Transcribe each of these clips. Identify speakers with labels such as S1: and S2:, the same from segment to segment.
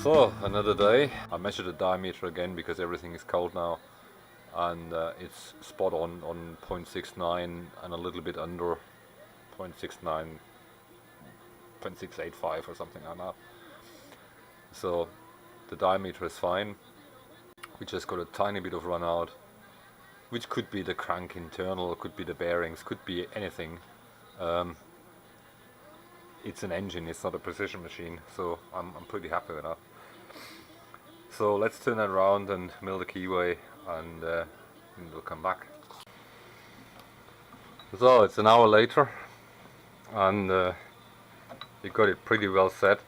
S1: So, another day. I measured the diameter again because everything is cold now, and it's spot on 0.69 and a little bit under 0.69, 0.685 or something like that. So the diameter is fine. We just got a tiny bit of run out, which could be the crank internal, could be the bearings, could be anything. It's an engine, it's not a precision machine, so I'm pretty happy with that. So let's turn it around and mill the keyway, and we'll come back. So it's an hour later, and we got it pretty well set.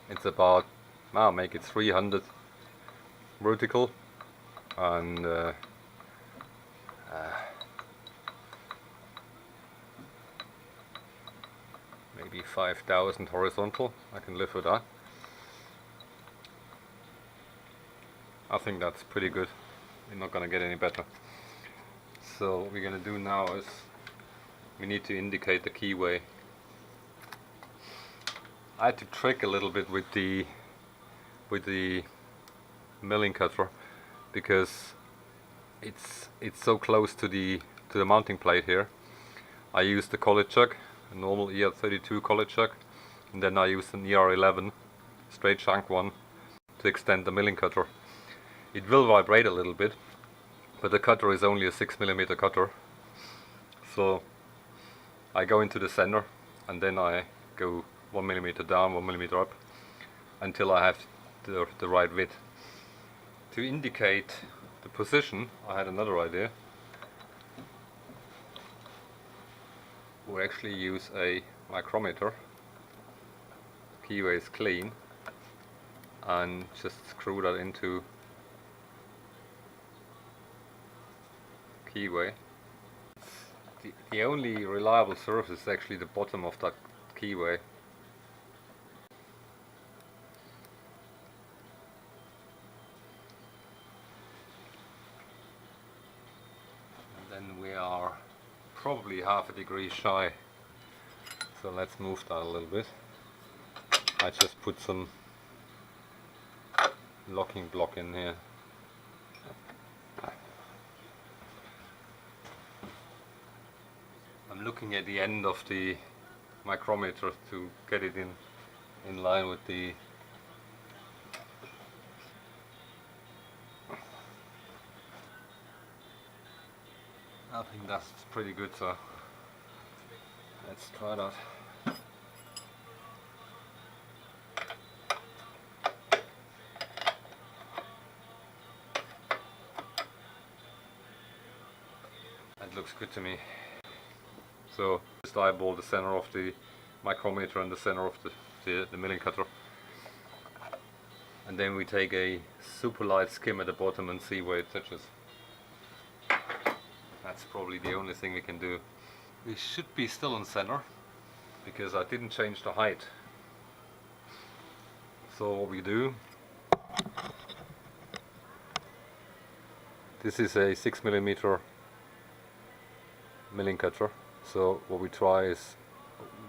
S1: It's about, now make it 300 vertical, and maybe 5,000 horizontal. I can live with that. I think that's pretty good. We're not gonna get any better. So what we're gonna do now is we need to indicate the keyway. I had to trick a little bit with the milling cutter because it's so close to the mounting plate here. I used the collet chuck, a normal ER32 collet chuck, and then I used an ER11 straight shank one to extend the milling cutter. It will vibrate a little bit, but the cutter is only a 6mm cutter. So I go into the center and then I go 1mm down, 1mm up until I have the right width. To indicate the position, I had another idea. We actually use a micrometer. Keyway is clean, and just screw that into keyway. The only reliable surface is actually the bottom of that keyway. And then we are probably half a degree shy, so let's move that a little bit. I just put some locking block in here. I'm looking at the end of the micrometer to get it in line with the I think that's pretty good, so let's try that. That looks good to me. So just eyeball the center of the micrometer and the center of the milling cutter, and then we take a super light skim at the bottom and see where it touches. That's probably the only thing we can do. We should be still in center because I didn't change the height. So what we do, this is a 6mm milling cutter. So what we try is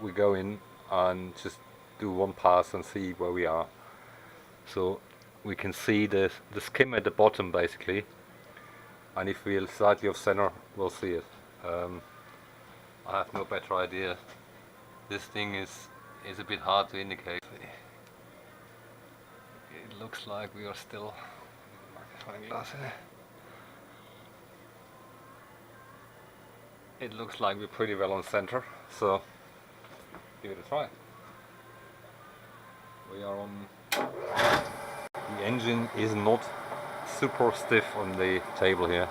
S1: we go in and just do one pass and see where we are. So we can see the skim at the bottom basically, and if we're slightly off center we'll see it. I have no better idea. This thing is a bit hard to indicate. It looks like we are still magnifying glass here. It looks like we're pretty well on center, so give it a try. We are on. The engine is not super stiff on the table here.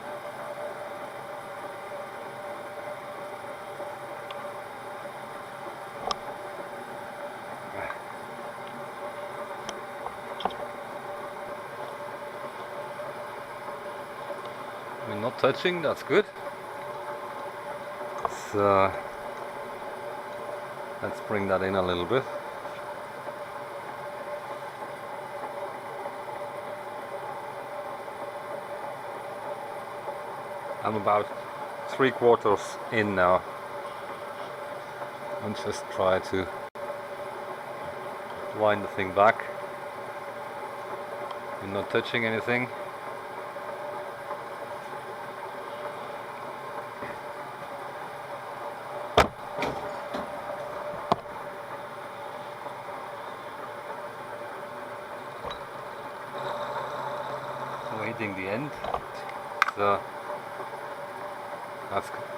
S1: We're not touching, that's good. So let's bring that in a little bit. I'm about 3/4 in now, and just try to wind the thing back. We're not touching anything. We're hitting the end, so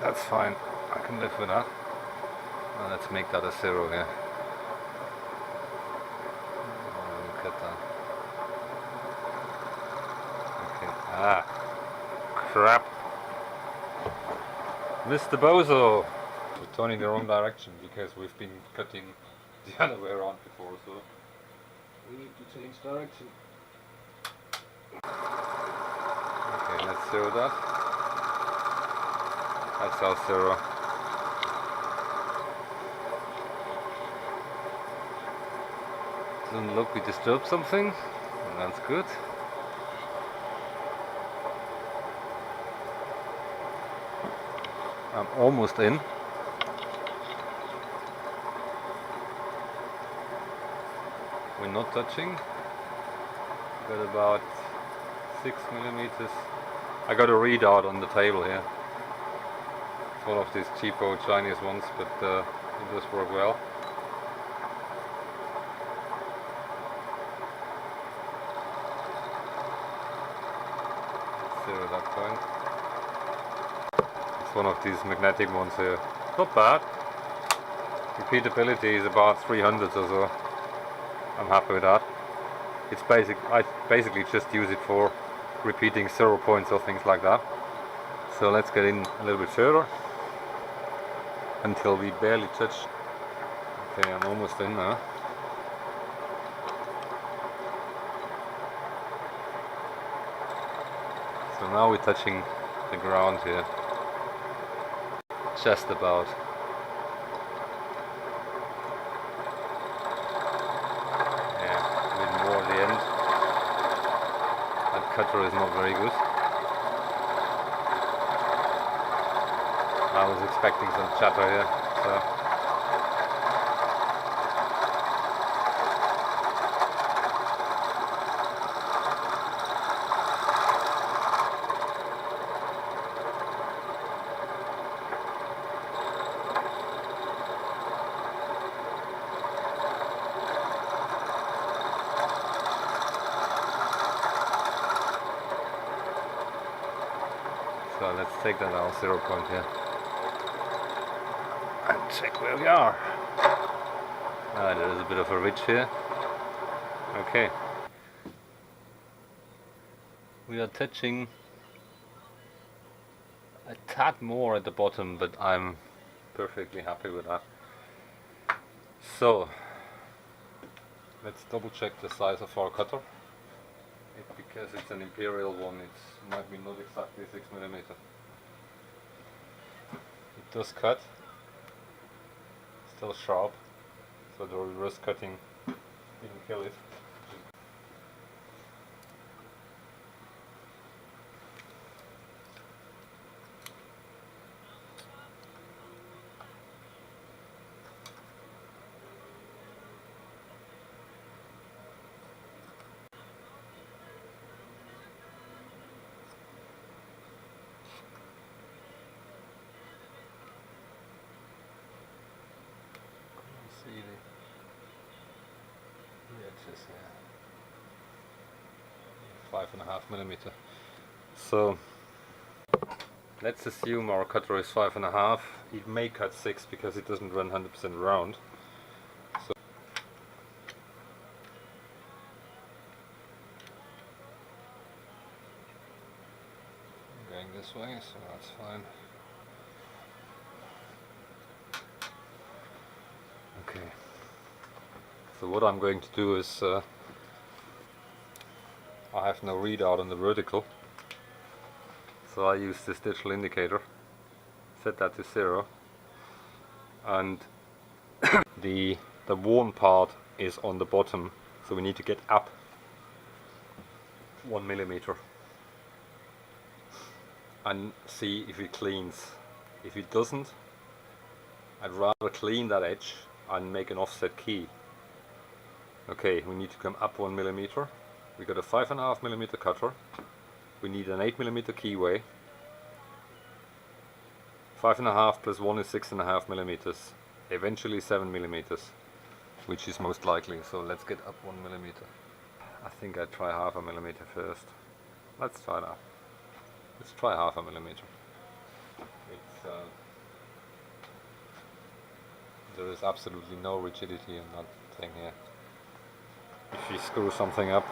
S1: that's fine. I can live with that. Well, let's make that a 0 here. Look at that. Okay. Ah, crap. Mr. Bozo! We're turning the wrong direction because we've been cutting the other way around before, so we need to change direction. Okay, let's 0 that. That's our 0. Doesn't look we disturbed something. That's good. I'm almost in. We're not touching. Got about 6 millimeters. I got a readout on the table here. It's one of these cheapo Chinese ones, but it does work well. Let's 0 that point. It's one of these magnetic ones here. Not bad. Repeatability is about 300 or so. I'm happy with that. It's basic. I basically just use it for repeating 0 points or things like that. So let's get in a little bit further until we barely touch. Okay, I'm almost in now. So now we're touching the ground here. Just about. Cutter is not very good. I was expecting some chatter here, so. So let's take that our 0 point here and check where we are. There is a bit of a ridge here. Okay. We are touching a tad more at the bottom, but I'm perfectly happy with that. So let's double check the size of our cutter. Because it's an imperial one, it might be not exactly 6 millimeter. It does cut, still sharp, so the reverse cutting didn't kill it. See the edges here. 5.5 millimeter. So let's assume our cutter is 5.5. It may cut 6 because it doesn't run 100% round. So I'm going this way, so that's fine. Okay. So what I'm going to do is I have no readout on the vertical, so I use this digital indicator, set that to 0, and the worn part is on the bottom, so we need to get up 1 millimeter and see if it cleans. If it doesn't, I'd rather clean that edge and make an offset key. Okay, we need to come up 1 millimeter. We got a 5.5 millimeter cutter. We need an 8 millimeter keyway. 5.5 plus 1 is 6.5 millimeters. Eventually 7 millimeters, which is most likely. So let's get up 1 millimeter. I think I'd try 0.5 millimeter first. Let's try that. Let's try 0.5 millimeter. It's, there is absolutely no rigidity in that thing here. If you screw something up,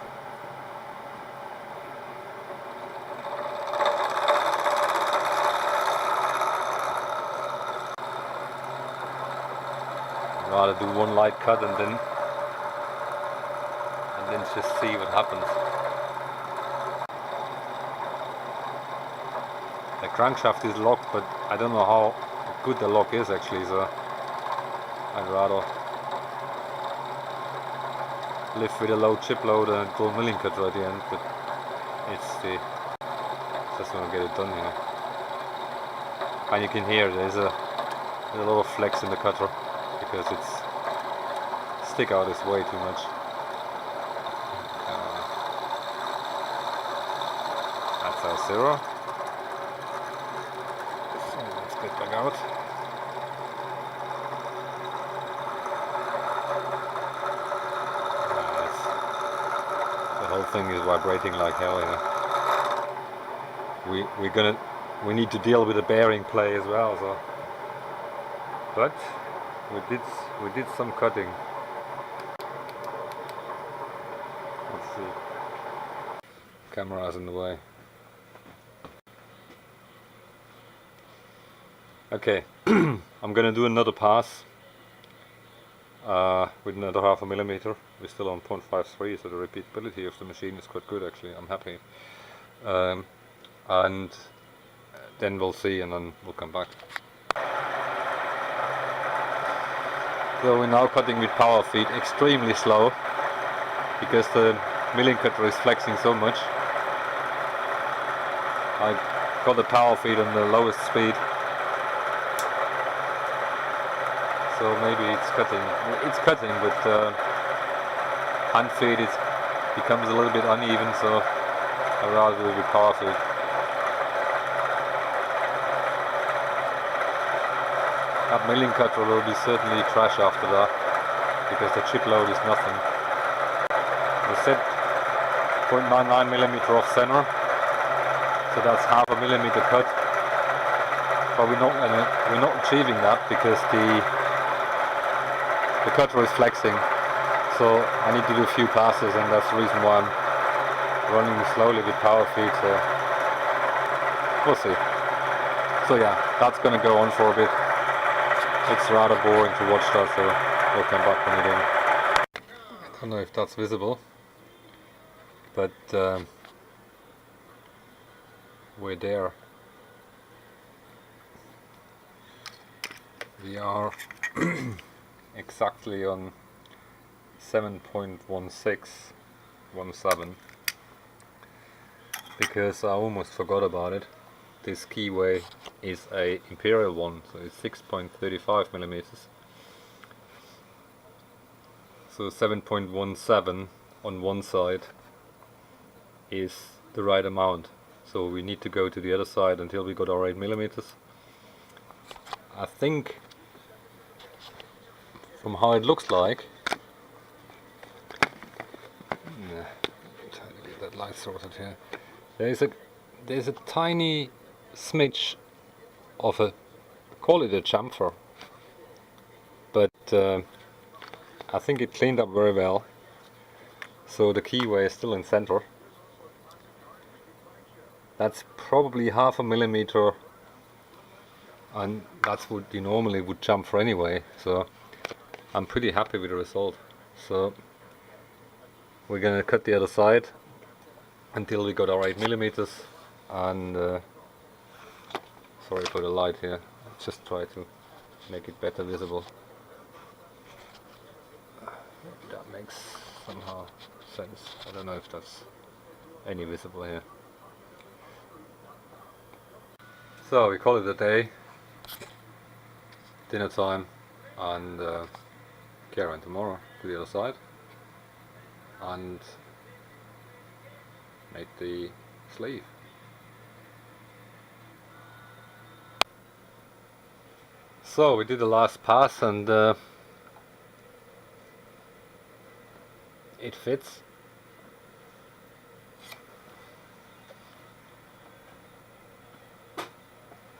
S1: I'd rather do one light cut and then just see what happens. The crankshaft is locked, but I don't know how good the lock is actually, so I'd rather live with a low chip load and a dual milling cutter at the end, but just want to get it done here. And you can hear there's a lot of flex in the cutter because its stick out is way too much. That's our 0. So let's get back out. The whole thing is vibrating like hell here. We need to deal with the bearing play as well, so. But we did some cutting. Let's see. Camera's in the way. Okay, I'm gonna do another pass with another 0.5 millimeter. We're still on 0.53, so the repeatability of the machine is quite good actually. I'm happy. And then we'll see, and then we'll come back. So we're now cutting with power feed, extremely slow, because the milling cutter is flexing so much. I got the power feed on the lowest speed, so maybe it's cutting. It's cutting, but hand feed it becomes a little bit uneven, so I'd rather do it with power feed. That milling cutter will be certainly trash after that, because the chip load is nothing. We set 0.99 millimeter off center, so that's 0.5 millimeter cut. But we're not achieving that because the cutter is flexing. So I need to do a few passes, and that's the reason why I'm running slowly with power feed. So we'll see. So yeah, that's going to go on for a bit. It's rather boring to watch that, so we'll come back when we're done. I don't know if that's visible, but we're there. We are exactly on 7.1617, because I almost forgot about it. This keyway is a imperial one, so it's 6.35 millimeters. So 7.17 on one side is the right amount. So we need to go to the other side until we got our 8 millimeters. I think, from how it looks like, trying to get that light sorted here. There's a tiny smidge of a, call it a chamfer, but I think it cleaned up very well, so the keyway is still in center. That's probably 0.5 millimeter, and that's what you normally would chamfer anyway, so I'm pretty happy with the result. So we're gonna cut the other side until we got our 8 millimeters, and sorry for the light here, I'll just try to make it better visible. Maybe that makes somehow sense. I don't know if that's any visible here. So we call it a day, dinner time, and carry on tomorrow to the other side. and made the sleeve. So we did the last pass, and it fits.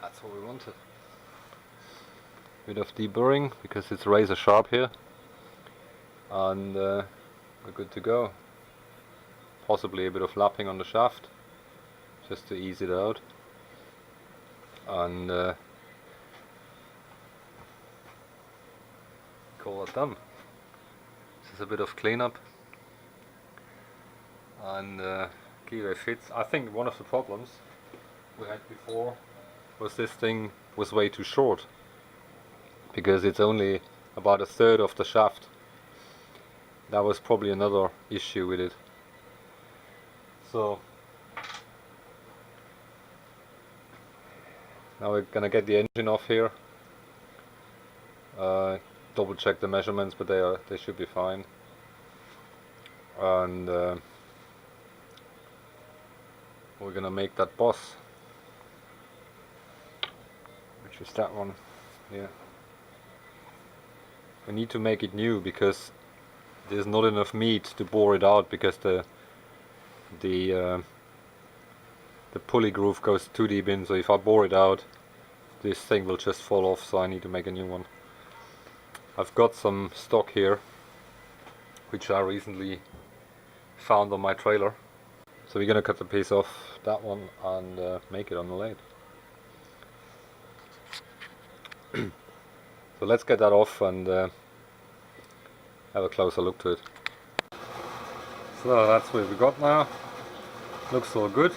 S1: That's what we wanted. Bit of deburring because it's razor sharp here, and we're good to go. Possibly a bit of lapping on the shaft just to ease it out, and call it done. This is a bit of cleanup, and keyway fits. I think one of the problems we had before was this thing was way too short, because it's only about a third of the shaft. That was probably another issue with it. So now we're gonna get the engine off here, double check the measurements, but they should be fine, and we're gonna make that boss, which is that one. Yeah, we need to make it new because there's not enough meat to bore it out, because the pulley groove goes too deep in, so if I bore it out, this thing will just fall off, so I need to make a new one. I've got some stock here which I recently found on my trailer, so we're gonna cut the piece off that one and make it on the lathe. So let's get that off and have a closer look to it. So that's what we got now. Looks all good,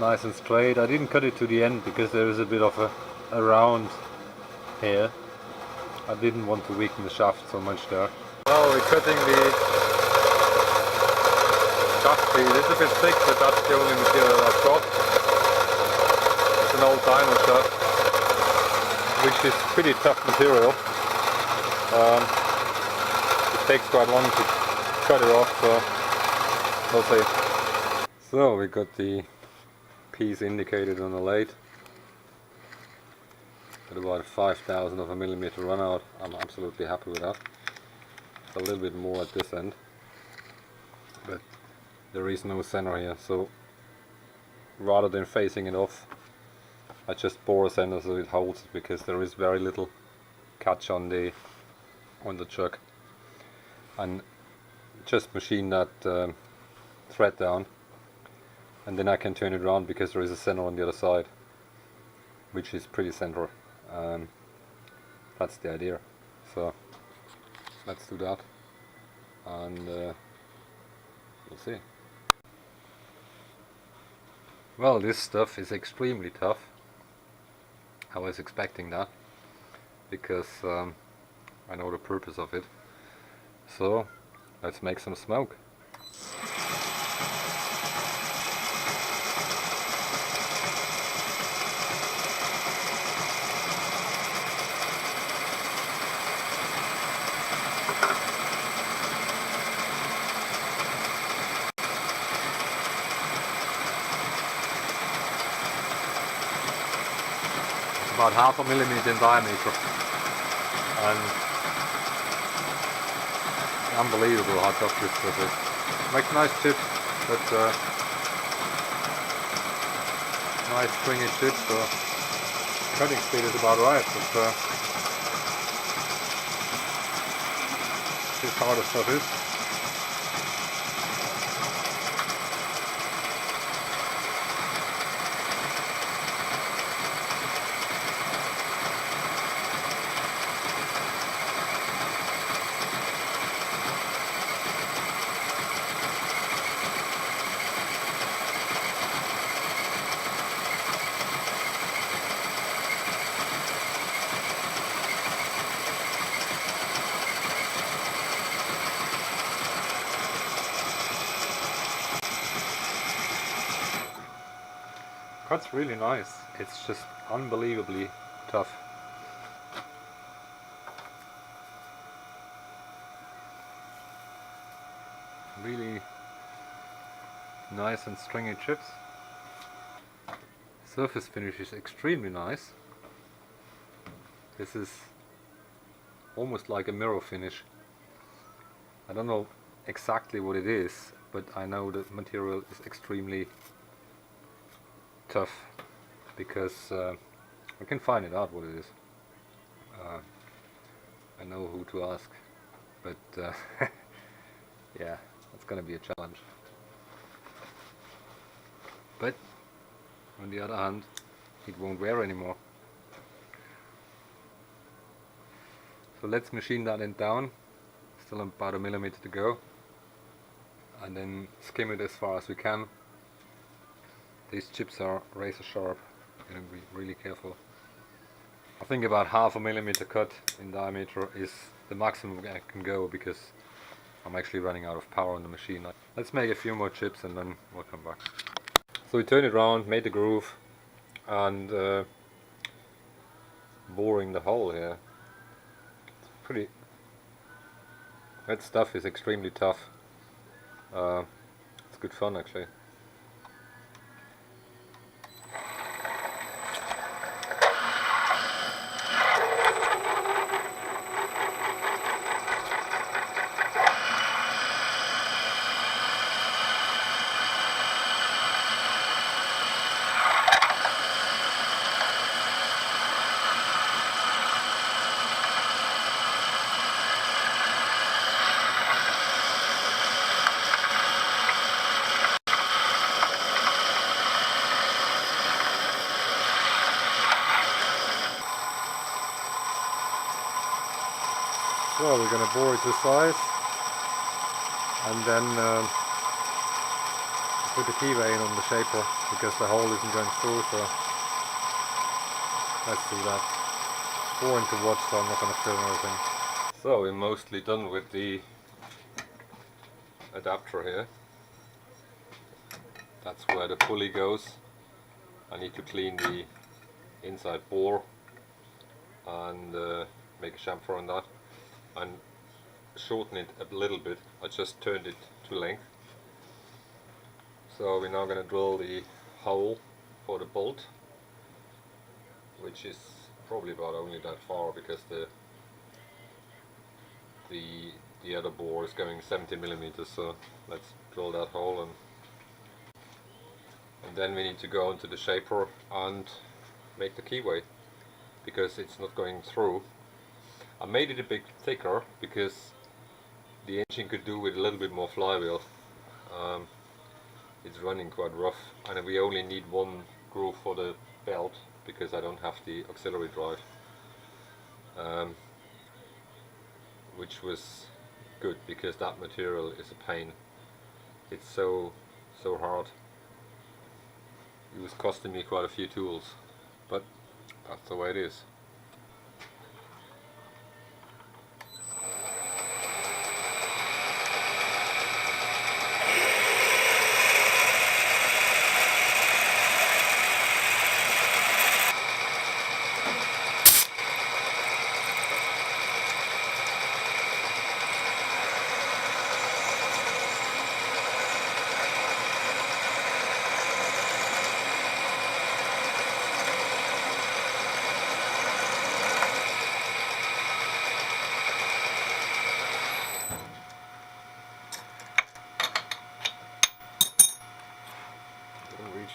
S1: nice and straight. I didn't cut it to the end because there is a bit of a round here. I didn't want to weaken the shaft so much there. Now we're cutting the shaft piece. It's a bit thick, but that's the only material I've got. It's an old dyno shaft, which is pretty tough material. It takes quite long to cut it off, so we'll see. So we got the piece indicated on the lathe. Got about 5,000 of a millimeter run out. I'm absolutely happy with that. A little bit more at this end, but there is no center here, so rather than facing it off, I just bore a center so it holds it, because there is very little catch on the chuck, and just machine that thread down, and then I can turn it around because there is a center on the other side, which is pretty center. That's the idea. So let's do that, and we'll see. Well, this stuff is extremely tough. I was expecting that, because I know the purpose of it. So let's make some smoke. About 0.5 millimeter in diameter, and unbelievable how tough this stuff is. Makes nice chips, but nice stringy chips, so cutting speed is about right, but this is how the stuff is. Cuts really nice. It's just unbelievably tough. really nice and stringy chips. Surface finish is extremely nice. This is almost like a mirror finish. I don't know exactly what it is, but I know the material is extremely tough, because I can find it out what it is. I know who to ask, but yeah, that's gonna be a challenge. But on the other hand, it won't wear anymore. So let's machine that end down. Still about a millimeter to go, and then skim it as far as we can. These chips are razor sharp, you gotta be really careful. I think about 1/2 millimeter cut in diameter is the maximum I can go, because I'm actually running out of power on the machine. Let's make a few more chips and then we'll come back. So we turned it around, made the groove, and boring the hole here. It's pretty. That stuff is extremely tough. It's good fun actually. So we're going to bore it to size, and then put the keyway in on the shaper, because the hole isn't going through, so let's do that. It's boring to watch, so I'm not going to film everything. So we're mostly done with the adapter here. That's where the pulley goes. I need to clean the inside bore and make a chamfer on that, and shorten it a little bit. I just turned it to length. So we're now going to drill the hole for the bolt, which is probably about only that far, because the other bore is going 70 millimeters. So let's drill that hole, and then we need to go into the shaper and make the keyway, because it's not going through. I made it a bit thicker because the engine could do with a little bit more flywheel. It's running quite rough, and we only need one groove for the belt, because I don't have the auxiliary drive, which was good, because that material is a pain. It's so hard. It was costing me quite a few tools, but that's the way it is.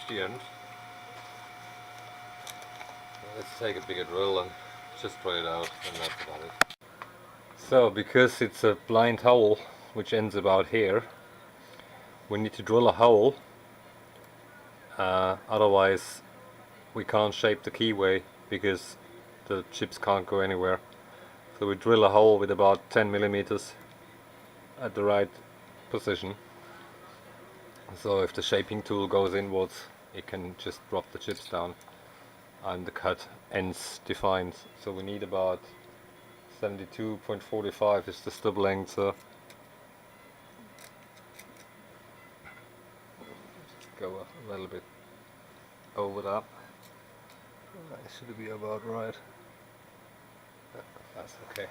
S1: The end. Let's take a bigger drill and just try it out, and that's about it. So because it's a blind hole which ends about here, we need to drill a hole, otherwise we can't shape the keyway, because the chips can't go anywhere. So we drill a hole with about 10 millimeters at the right position, so if the shaping tool goes inwards, it can just drop the chips down and the cut ends defined. So we need about 72.45 is the stub length. So go a little bit over that. That should be about right. That's okay.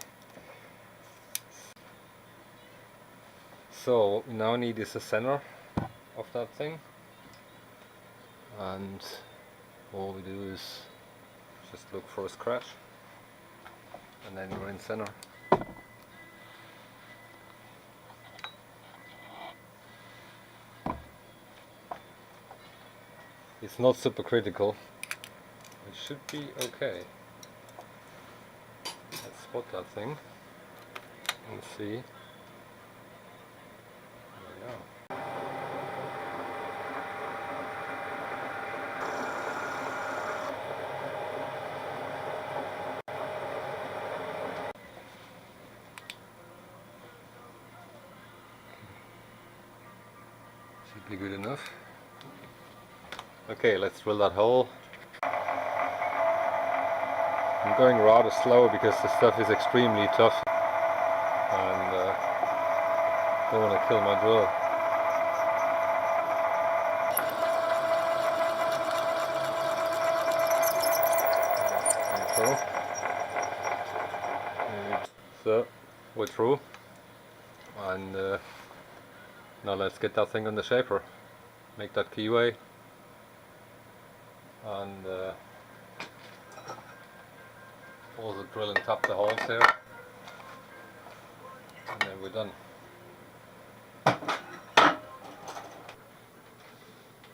S1: So what we now need is the center of that thing, and all we do is just look for a scratch and then we're in center. It's not super critical, it should be okay. Let's spot that thing and see. There we go. Should be good enough. Okay, let's drill that hole. I'm going rather slow because the stuff is extremely tough and don't want to kill my drill. So we're through, and now let's get that thing on the shaper, make that keyway, and also drill and tap the holes here, and then we're done.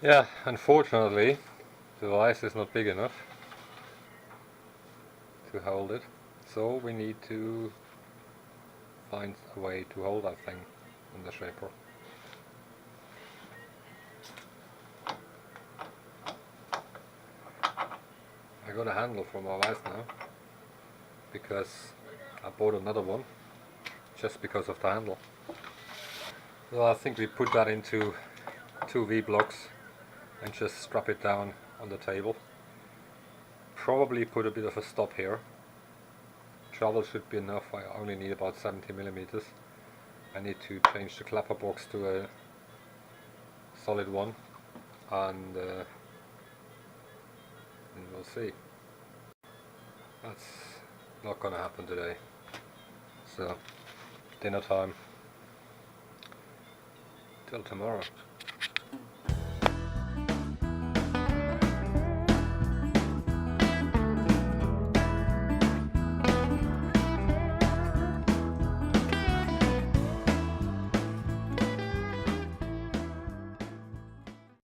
S1: Yeah, unfortunately the vise is not big enough to hold it, so we need to find a way to hold that thing on the shaper. I got a handle for my vise now because I bought another one just because of the handle. So I think we put that into 2 V-blocks and just strap it down on the table. Probably put a bit of a stop here. Travel should be enough. I only need about 70 millimeters. I need to change the clapper box to a solid one, and we'll see. That's not gonna happen today. So dinner time till tomorrow.